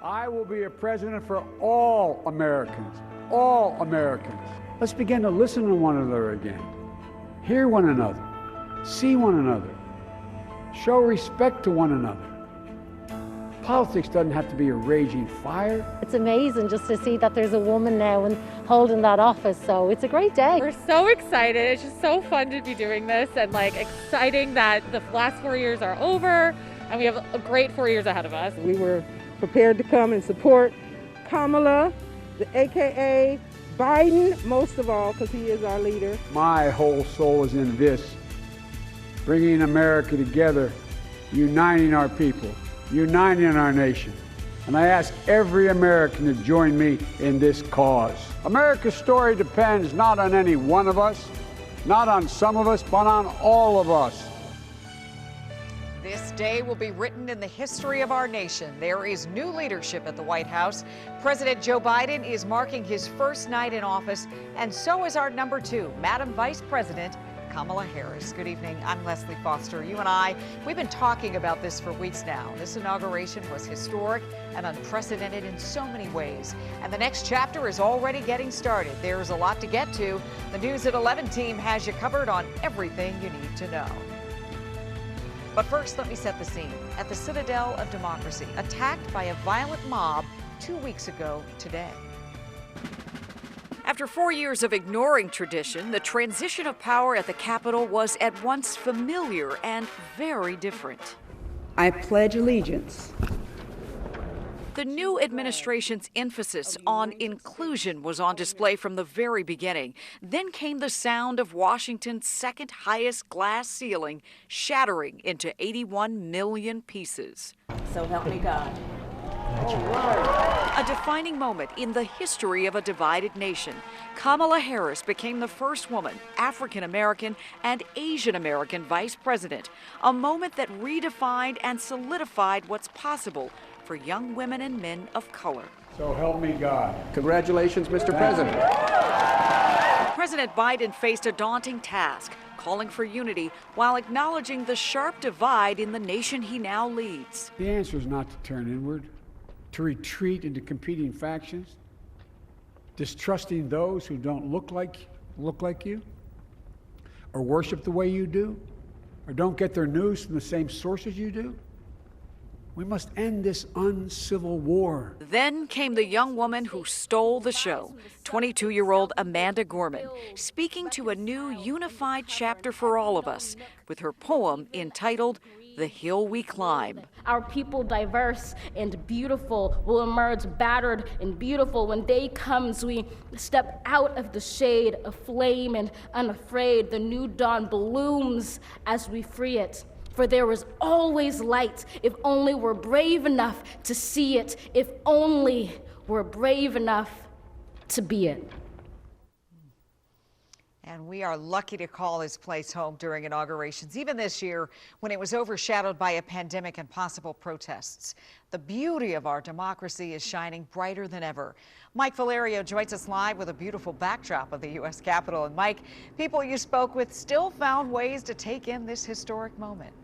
I will be a president for all Americans, all Americans. Let's begin to listen to one another again, hear one another, see one another, show respect to one another. Politics doesn't have to be a raging fire. It's amazing just to see that there's a woman now and holding that office, so it's a great day. We're so excited. It's just so fun to be doing this, and exciting that the last 4 years are over and we have a great 4 years ahead of us. We were prepared to come and support Kamala, the AKA Biden, most of all, because he is our leader. My whole soul is in this, bringing America together, uniting our people, uniting our nation. And I ask every American to join me in this cause. America's story depends not on any one of us, not on some of us, but on all of us. This day will be written in the history of our nation. There is new leadership at the White House. President Joe Biden is marking his first night in office, and so is our number 2, Madam Vice President Kamala Harris. Good evening. I'm Leslie Foster. You and I, we've been talking about this for weeks now. This inauguration was historic and unprecedented in so many ways. And the next chapter is already getting started. There's a lot to get to. The News at 11 team has you covered on everything you need to know. But first, let me set the scene. At the Citadel of Democracy, attacked by a violent mob 2 weeks ago today. After 4 years of ignoring tradition, the transition of power at the Capitol was at once familiar and very different. I pledge allegiance. The new administration's emphasis on inclusion was on display from the very beginning. Then came the sound of Washington's second highest glass ceiling shattering into 81 million pieces. So help me God. A defining moment in the history of a divided nation. Kamala Harris became the first woman, African American and Asian American vice president, a moment that redefined and solidified what's possible for young women and men of color. So help me God. Congratulations, Mr. President. President Biden faced a daunting task, calling for unity while acknowledging the sharp divide in the nation he now leads. The answer is not to turn inward, to retreat into competing factions, distrusting those who don't look like you, or worship the way you do, or don't get their news from the same sources you do. We must end this uncivil war. Then came the young woman who stole the show, 22-year-old Amanda Gorman, speaking to a new unified chapter for all of us with her poem entitled The Hill We Climb. Our people, diverse and beautiful, will emerge battered and beautiful. When day comes, we step out of the shade, aflame and unafraid. The new dawn blooms as we free it. For there is always light, if only we're brave enough to see it, if only we're brave enough to be it. And we are lucky to call this place home during inaugurations, even this year when it was overshadowed by a pandemic and possible protests. The beauty of our democracy is shining brighter than ever. Mike Valerio joins us live with a beautiful backdrop of the U.S. Capitol. And Mike, people you spoke with still found ways to take in this historic moment.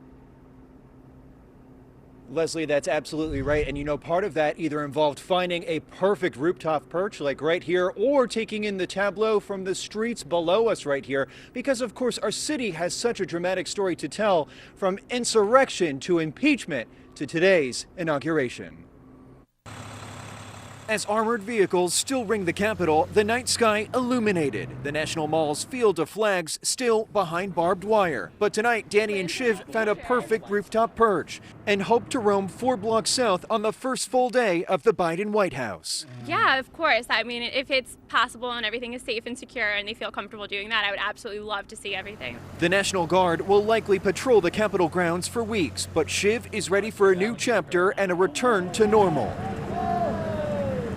Leslie, that's absolutely right. And you know, part of that either involved finding a perfect rooftop perch like right here or taking in the tableau from the streets below us right here. Because, of course, our city has such a dramatic story to tell, from insurrection to impeachment to today's inauguration. As armored vehicles still ring the Capitol, the night sky illuminated. The National Mall's field of flags still behind barbed wire. But tonight, Danny and Shiv found a perfect rooftop perch and hope to roam 4 blocks south on the first full day of the Biden White House. Yeah, of course. I mean, if it's possible and everything is safe and secure and they feel comfortable doing that, I would absolutely love to see everything. The National Guard will likely patrol the Capitol grounds for weeks, but Shiv is ready for a new chapter and a return to normal.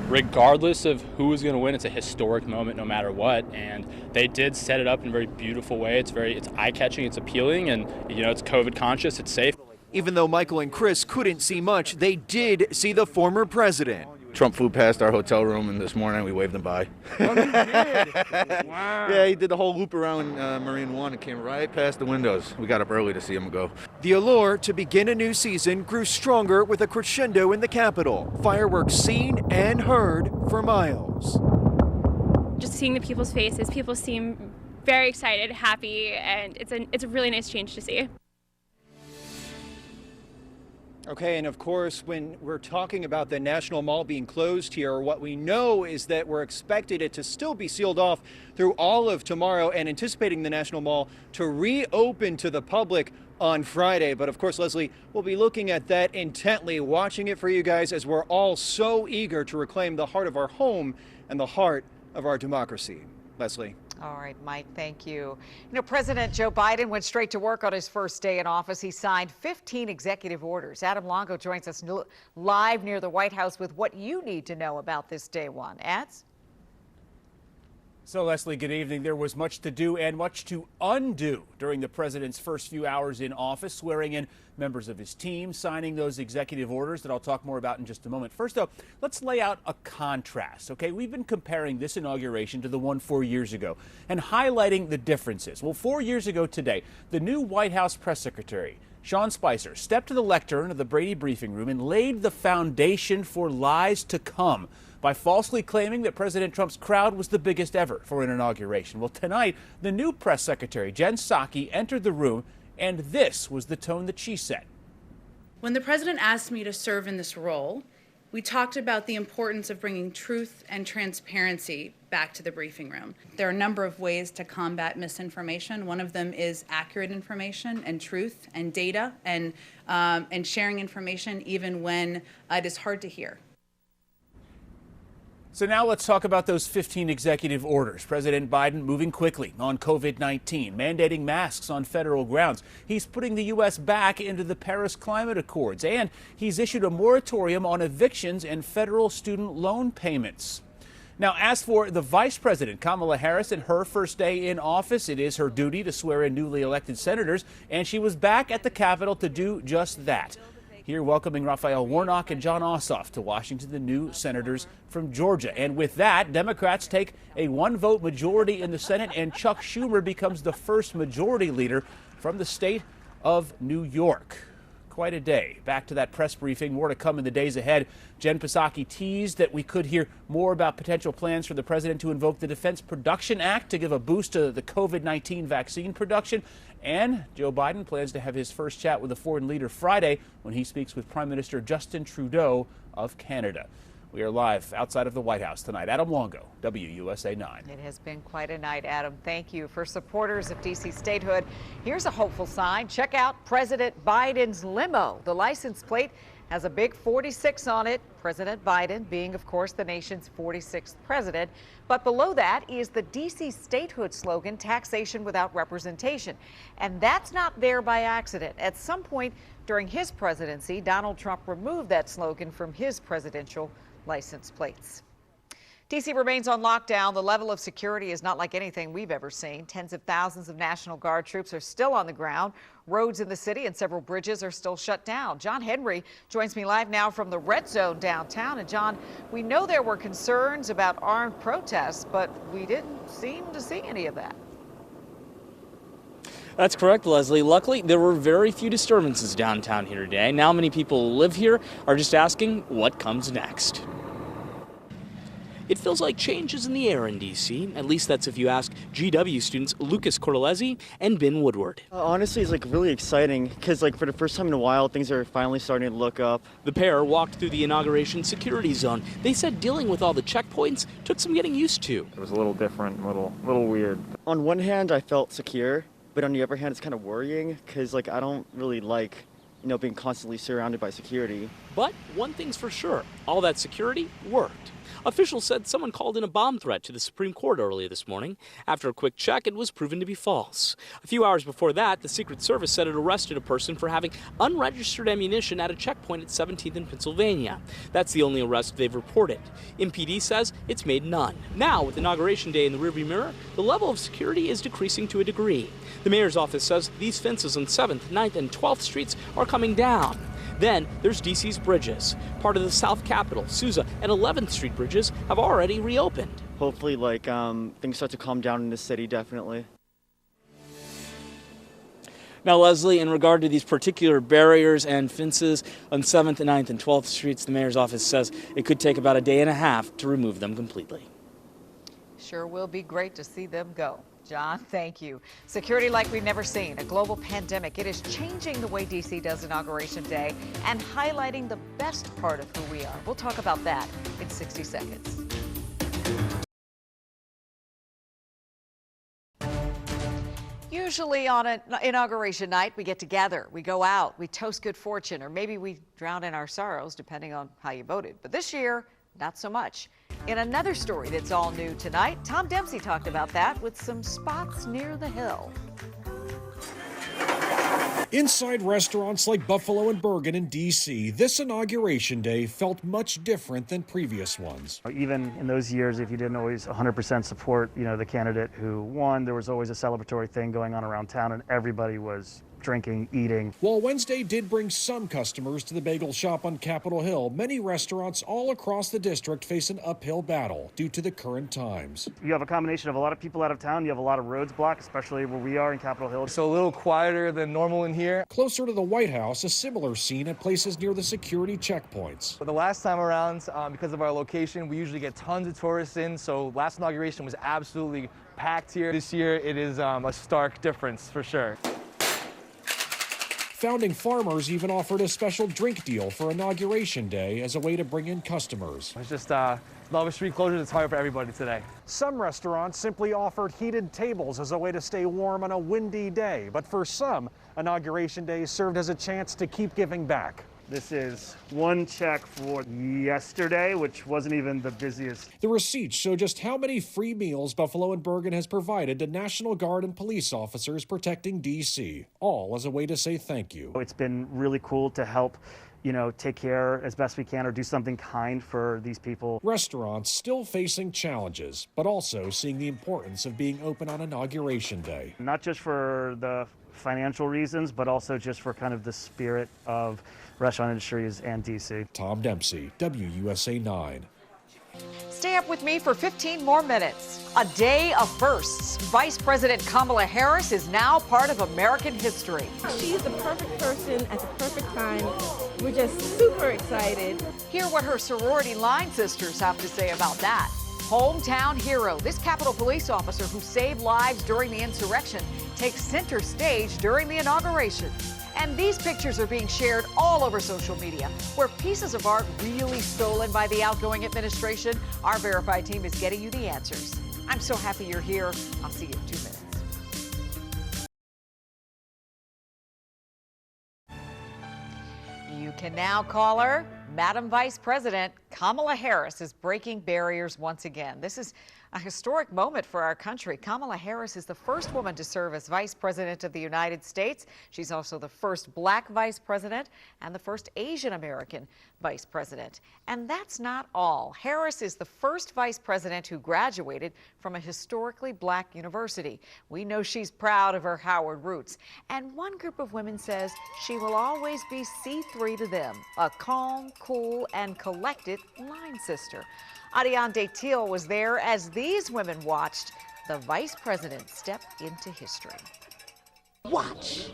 Regardless of who is going to win, it's a historic moment no matter what, and they did set it up in a very beautiful way. It's eye-catching, it's appealing, and you know, it's COVID conscious, it's safe. Even though Michael and Chris couldn't see much, they did see the former president. Trump flew past our hotel room, and this morning we waved him by. Oh, you did? Wow. Yeah, he did the whole loop around Marine One and came right past the windows. We got up early to see him go. The allure to begin a new season grew stronger with a crescendo in the Capitol. Fireworks seen and heard for miles. Just seeing the people's faces, people seem very excited, happy, and it's a really nice change to see. Okay, and of course, when we're talking about the National Mall being closed here, what we know is that we're expecting it to still be sealed off through all of tomorrow and anticipating the National Mall to reopen to the public on Friday. But of course, Leslie, we'll be looking at that intently, watching it for you guys as we're all so eager to reclaim the heart of our home and the heart of our democracy. Leslie. All right, Mike, thank you. You know, President Joe Biden went straight to work on his first day in office. He signed 15 executive orders. Adam Longo joins us live near the White House with what you need to know about this day one. Ads? So, Leslie, good evening. There was much to do and much to undo during the president's first few hours in office, swearing in members of his team, signing those executive orders that I'll talk more about in just a moment. First, though, let's lay out a contrast, okay? We've been comparing this inauguration to the one 4 years ago and highlighting the differences. Well, 4 years ago today, the new White House press secretary, Sean Spicer, stepped to the lectern of the Brady briefing room and laid the foundation for lies to come by falsely claiming that President Trump's crowd was the biggest ever for an inauguration. Well, tonight, the new press secretary, Jen Psaki, entered the room, and this was the tone that she set. When the president asked me to serve in this role, we talked about the importance of bringing truth and transparency back to the briefing room. There are a number of ways to combat misinformation. One of them is accurate information and truth and data and sharing information even when it is hard to hear. So now let's talk about those 15 executive orders. President Biden moving quickly on COVID-19, mandating masks on federal grounds. He's putting the U.S. back into the Paris Climate Accords, and he's issued a moratorium on evictions and federal student loan payments. Now, as for the Vice President, Kamala Harris, in her first day in office, it is her duty to swear in newly elected senators, and she was back at the Capitol to do just that. Here welcoming Raphael Warnock and John Ossoff to Washington, the new senators from Georgia. And with that, Democrats take a one-vote majority in the Senate, and Chuck Schumer becomes the first majority leader from the state of New York. Quite a day. Back to that press briefing. More to come in the days ahead. Jen Psaki teased that we could hear more about potential plans for the president to invoke the Defense Production Act to give a boost to the COVID-19 vaccine production. And Joe Biden plans to have his first chat with a foreign leader Friday when he speaks with Prime Minister Justin Trudeau of Canada. We are live outside of the White House tonight. Adam Longo, WUSA 9. It has been quite a night, Adam. Thank you. For supporters of D.C. statehood, here's a hopeful sign. Check out President Biden's limo. The license plate has a big 46 on it. President Biden being, of course, the nation's 46th president. But below that is the D.C. statehood slogan, taxation without representation. And that's not there by accident. At some point during his presidency, Donald Trump removed that slogan from his presidential license plates. D.C. remains on lockdown. The level of security is not like anything we've ever seen. Tens of thousands of National Guard troops are still on the ground. Roads in the city and several bridges are still shut down. John Henry joins me live now from the Red Zone downtown. And John, we know there were concerns about armed protests, but we didn't seem to see any of that. That's correct, Leslie. Luckily, there were very few disturbances downtown here today. Now many people who live here are just asking what comes next. It feels like change is in the air in D.C. At least that's if you ask GW students Lucas Cortellesi and Ben Woodward. Honestly, it's really exciting because for the first time in a while, things are finally starting to look up. The pair walked through the inauguration security zone. They said dealing with all the checkpoints took some getting used to. It was a little different, a little weird. On one hand, I felt secure, but on the other hand, it's kind of worrying because I don't really like being constantly surrounded by security. But one thing's for sure, all that security worked. Officials said someone called in a bomb threat to the Supreme Court earlier this morning. After a quick check, it was proven to be false. A few hours before that, the Secret Service said it arrested a person for having unregistered ammunition at a checkpoint at 17th in Pennsylvania. That's the only arrest they've reported. MPD says it's made none. Now, with Inauguration Day in the rearview mirror, the level of security is decreasing to a degree. The mayor's office says these fences on 7th, 9th, and 12th streets are coming down. Then there's DC's bridges. Part of the South Capitol, Sousa, and 11th Street bridges have already reopened. Hopefully, things start to calm down in the city, definitely. Now, Leslie, in regard to these particular barriers and fences on 7th, 9th, and 12th Streets, the mayor's office says it could take about a day and a half to remove them completely. Sure will be great to see them go. John, thank you. Security like we've never seen. A global pandemic. It is changing the way D.C. does Inauguration Day and highlighting the best part of who we are. We'll talk about that in 60 seconds. Usually on an inauguration night, we get together, we go out, we toast good fortune, or maybe we drown in our sorrows, depending on how you voted. But this year, not so much. In another story that's all new tonight, Tom Dempsey talked about that with some spots near the Hill. Inside restaurants like Buffalo and Bergen in D.C., this Inauguration Day felt much different than previous ones. Even in those years, if you didn't always 100% support, the candidate who won, there was always a celebratory thing going on around town, and everybody was drinking, eating. While Wednesday did bring some customers to the bagel shop on Capitol Hill, many restaurants all across the district face an uphill battle due to the current times. You have a combination of a lot of people out of town. You have a lot of roads blocked, especially where we are in Capitol Hill. So a little quieter than normal in here. Closer to the White House, a similar scene at places near the security checkpoints. But the last time around, because of our location, we usually get tons of tourists in. So last inauguration was absolutely packed here. This year, it is a stark difference for sure. Founding Farmers even offered a special drink deal for Inauguration Day as a way to bring in customers. It's just Lava Street closures, it's hard for everybody today. Some restaurants simply offered heated tables as a way to stay warm on a windy day. But for some, Inauguration Day served as a chance to keep giving back. This is one check for yesterday, which wasn't even the busiest. The receipts show just how many free meals Buffalo and Bergen has provided to National Guard and police officers protecting D.C., all as a way to say thank you. It's been really cool to help, take care as best we can or do something kind for these people. Restaurants still facing challenges, but also seeing the importance of being open on Inauguration Day. Not just for the financial reasons, but also just for kind of the spirit of restaurant industries and D.C. Tom Dempsey, WUSA 9. Stay up with me for 15 more minutes. A day of firsts. Vice President Kamala Harris is now part of American history. She's the perfect person at the perfect time. We're just super excited. Hear what her sorority line sisters have to say about that. Hometown hero. This Capitol Police officer who saved lives during the insurrection takes center stage during the inauguration. And these pictures are being shared all over social media. Where pieces of art really stolen by the outgoing administration, our Verified team is getting you the answers. I'm so happy you're here. I'll see you in 2 minutes. You can now call her Madam Vice President. Kamala Harris is breaking barriers once again. This is a historic moment for our country. Kamala Harris is the first woman to serve as Vice President of the United States. She's also the first Black Vice President and the first Asian American Vice President. And that's not all. Harris is the first Vice President who graduated from a historically Black university. We know she's proud of her Howard roots. And one group of women says she will always be C3 to them, a calm, cool, and collected line sister. Ariane Detil was there as these women watched the Vice President step into history. Watch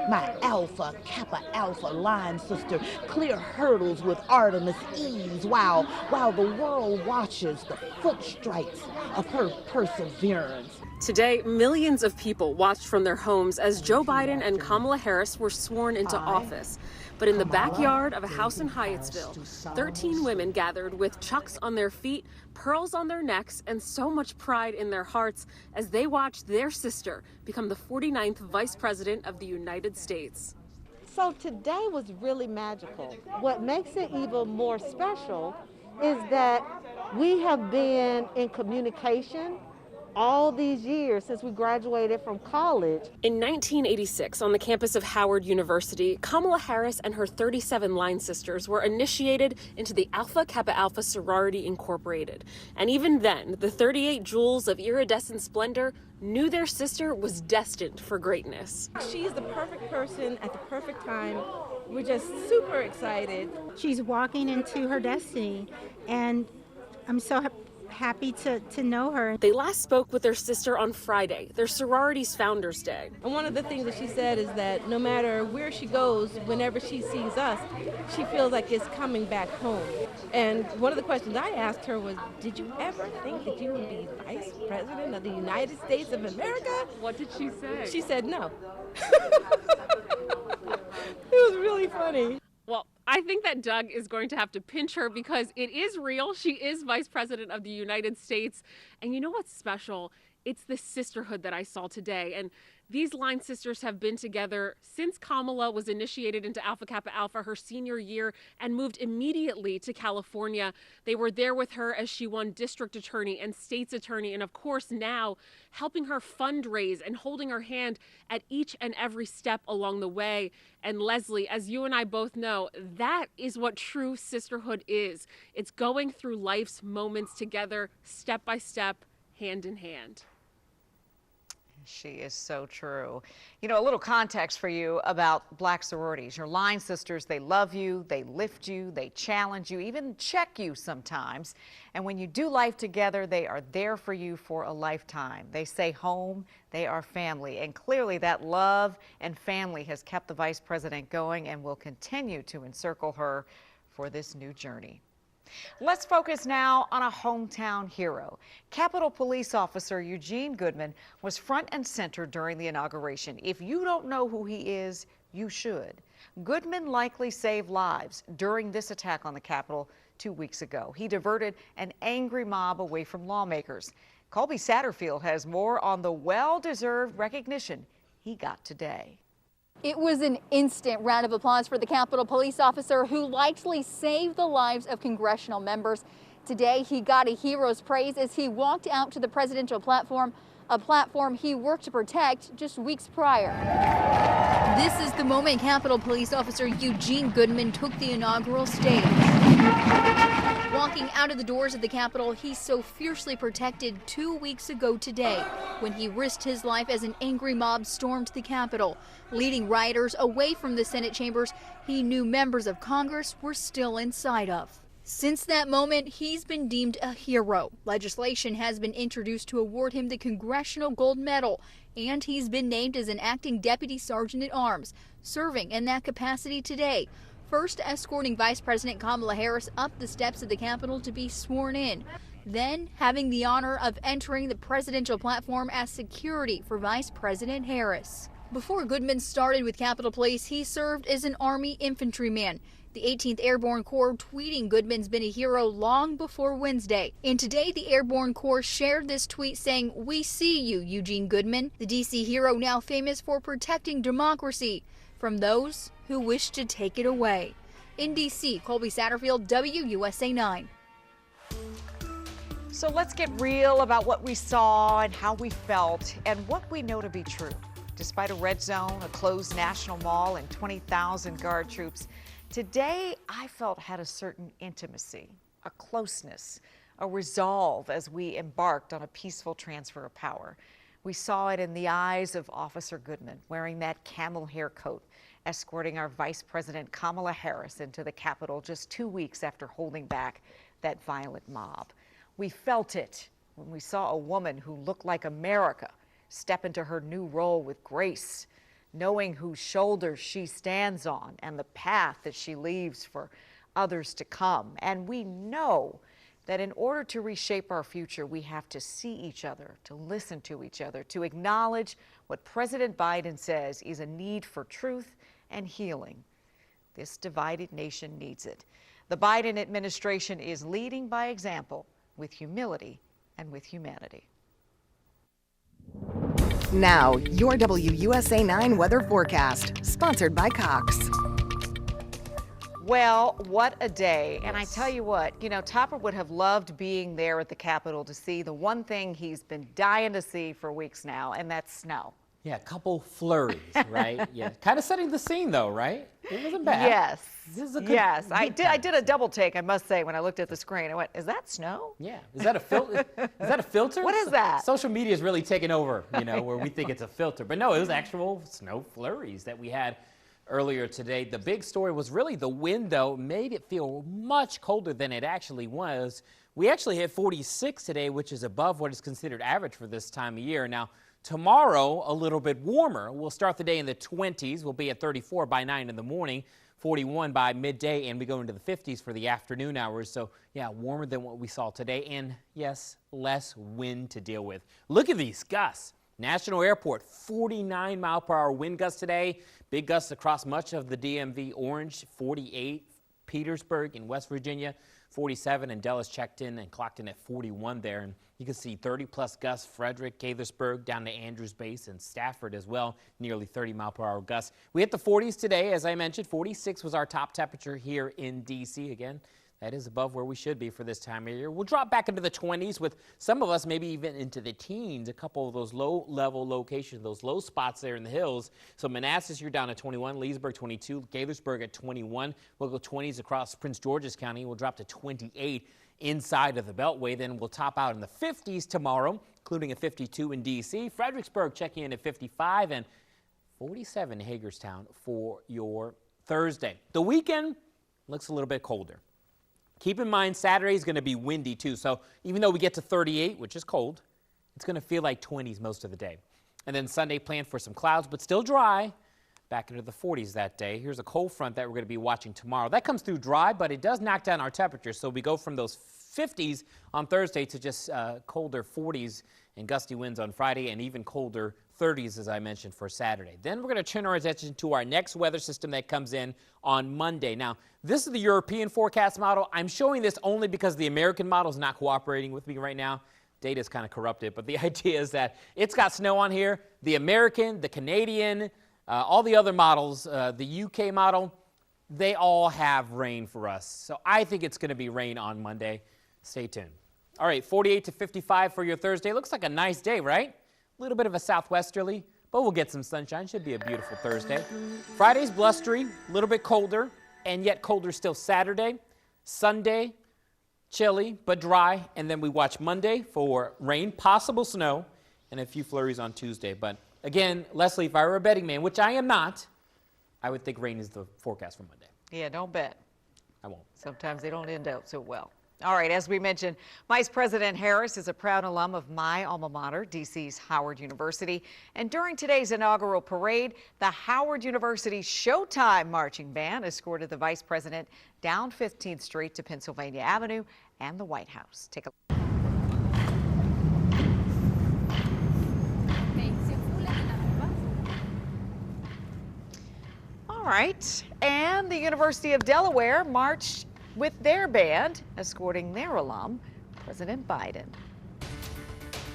my Alpha Kappa Alpha line sister clear hurdles with Artemis ease while the world watches the foot strikes of her perseverance. Today, millions of people watched from their homes as Joe Biden and Kamala Harris were sworn into office. But in the backyard of a house in Hyattsville, 13 women gathered with chucks on their feet, pearls on their necks, and so much pride in their hearts as they watched their sister become the 49th Vice President of the United States. So today was really magical. What makes it even more special is that we have been in communication all these years since we graduated from college. In 1986, on the campus of Howard University, Kamala Harris and her 37 line sisters were initiated into the Alpha Kappa Alpha Sorority Incorporated. And even then, the 38 jewels of iridescent splendor knew their sister was destined for greatness. She's the perfect person at the perfect time. We're just super excited. She's walking into her destiny, and I'm so happy to know her. They last spoke with their sister on Friday, their sorority's Founders Day. And one of the things that she said is that no matter where she goes, whenever she sees us, she feels like it's coming back home. And one of the questions I asked her was, did you ever think that you would be Vice President of the United States of America? What did she say? She said no. It was really funny. Well, I think that Doug is going to have to pinch her because it is real. She is Vice President of the United States. And you know what's special? It's the sisterhood that I saw today. And these line sisters have been together since Kamala was initiated into Alpha Kappa Alpha her senior year and moved immediately to California. They were there with her as she won district attorney and state's attorney, and of course now helping her fundraise and holding her hand at each and every step along the way. And Leslie, as you and I both know, that is what true sisterhood is. It's going through life's moments together, step by step, hand in hand. She is so true. You know, a little context for you about black sororities. Your line sisters, they love you, they lift you, they challenge you, even check you sometimes. And when you do life together, they are there for you for a lifetime. They say home, they are family. And clearly that love and family has kept the Vice President going and will continue to encircle her for this new journey. Let's focus now on a hometown hero. Capitol Police Officer Eugene Goodman was front and center during the inauguration. If you don't know who he is, you should. Goodman likely saved lives during this attack on the Capitol 2 weeks ago. He diverted an angry mob away from lawmakers. Colby Satterfield has more on the well-deserved recognition he got today. It was an instant round of applause for the Capitol Police officer who likely saved the lives of congressional members. Today, he got a hero's praise as he walked out to the presidential platform, a platform he worked to protect just weeks prior. This is the moment Capitol Police Officer Eugene Goodman took the inaugural stage. Walking out of the doors of the Capitol, he so fiercely protected 2 weeks ago today when he risked his life as an angry mob stormed the Capitol, leading rioters away from the Senate chambers he knew members of Congress were still inside of. Since that moment, he's been deemed a hero. Legislation has been introduced to award him the Congressional Gold Medal, and he's been named as an acting Deputy Sergeant at Arms, serving in that capacity today. First escorting Vice President Kamala Harris up the steps of the Capitol to be sworn in, then having the honor of entering the presidential platform as security for Vice President Harris. Before Goodman started with Capitol Police, he served as an Army infantryman. The 18th Airborne Corps tweeting Goodman's been a hero long before Wednesday. And today, the Airborne Corps shared this tweet saying, "We see you, Eugene Goodman." The DC hero now famous for protecting democracy from those who wish to take it away. In D.C., Colby Satterfield, WUSA 9. So let's get real about what we saw and how we felt and what we know to be true. Despite a red zone, a closed National Mall, and 20,000 guard troops, today I felt had a certain intimacy, a closeness, a resolve as we embarked on a peaceful transfer of power. We saw it in the eyes of Officer Goodman, wearing that camel hair coat, escorting our Vice President Kamala Harris into the Capitol just 2 weeks after holding back that violent mob. We felt it when we saw a woman who looked like America step into her new role with grace, knowing whose shoulders she stands on and the path that she leaves for others to come. And we know that in order to reshape our future, we have to see each other, to listen to each other, to acknowledge what President Biden says is a need for truth and healing. This divided nation needs it. The Biden administration is leading by example with humility and with humanity. Now, your WUSA 9 weather forecast, sponsored by Cox. Well, what a day. And I tell you what, you know, Topper would have loved being there at the Capitol to see the one thing he's been dying to see for weeks now, and that's snow. Yeah, a couple flurries, right? Yeah, kind of setting the scene though, right? It wasn't bad. Yes. This is a good, yes, good I did a double take, I must say, when I looked at the screen. I went, is that snow? Yeah. Is that a filter? Is that a filter? What is that? Social media is really taking over, you know, where we think it's a filter. But no, it was actual snow flurries that we had earlier today. The big story was really the wind, though, made it feel much colder than it actually was. We actually hit 46 today, which is above what is considered average for this time of year. Now, tomorrow, a little bit warmer. We'll start the day in the 20s. We'll be at 34 by 9 in the morning, 41 by midday, and we go into the 50s for the afternoon hours. So, yeah, warmer than what we saw today, and yes, less wind to deal with. Look at these gusts. National Airport, 49-mile-per-hour wind gusts today. Big gusts across much of the DMV. Orange, 48. Petersburg in West Virginia, 47. And Dallas checked in and clocked in at 41 there. And you can see 30-plus gusts. Frederick, Gaithersburg, down to Andrews Base and Stafford as well. Nearly 30-mile-per-hour gusts. We hit the 40s today, as I mentioned. 46 was our top temperature here in D.C. Again, that is above where we should be for this time of year. We'll drop back into the 20s with some of us maybe even into the teens. A couple of those low-level locations, those low spots there in the hills. So Manassas, you're down at 21. Leesburg, 22. Gaithersburg at 21. We'll go 20s across Prince George's County. We'll drop to 28 inside of the Beltway. Then we'll top out in the 50s tomorrow, including a 52 in D.C. Fredericksburg checking in at 55 and 47 in Hagerstown for your Thursday. The weekend looks a little bit colder. Keep in mind, Saturday is going to be windy, too. So even though we get to 38, which is cold, it's going to feel like 20s most of the day. And then Sunday, planned for some clouds, but still dry, back into the 40s that day. Here's a cold front that we're going to be watching tomorrow. That comes through dry, but it does knock down our temperatures. So we go from those 50s on Thursday to just colder 40s and gusty winds on Friday, and even colder 30s, as I mentioned, for Saturday. Then we're going to turn our attention to our next weather system that comes in on Monday. Now, this is the European forecast model. I'm showing this only because the American model is not cooperating with me right now. Data is kind of corrupted, but the idea is that it's got snow on here. The American, the Canadian, all the other models, the UK model, they all have rain for us. So I think it's going to be rain on Monday. Stay tuned. All right, 48 to 55 for your Thursday. Looks like a nice day, right? A little bit of a southwesterly, but we'll get some sunshine. Should be a beautiful Thursday. Friday's blustery, a little bit colder, and yet colder still Saturday. Sunday, chilly but dry, and then we watch Monday for rain, possible snow, and a few flurries on Tuesday. But again, Leslie, if I were a betting man, which I am not, I would think rain is the forecast for Monday. Yeah, don't bet. I won't. Sometimes they don't end out so well. All right, as we mentioned, Vice President Harris is a proud alum of my alma mater, D.C.'s Howard University. And during today's inaugural parade, the Howard University Showtime Marching Band escorted the Vice President down 15th Street to Pennsylvania Avenue and the White House. Take a look. All right, and the University of Delaware marched with their band, escorting their alum, President Biden.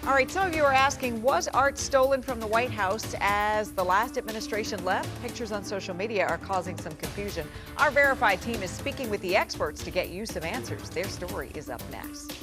All right, some of you are asking, was art stolen from the White House as the last administration left? Pictures on social media are causing some confusion. Our Verified team is speaking with the experts to get you some answers. Their story is up next.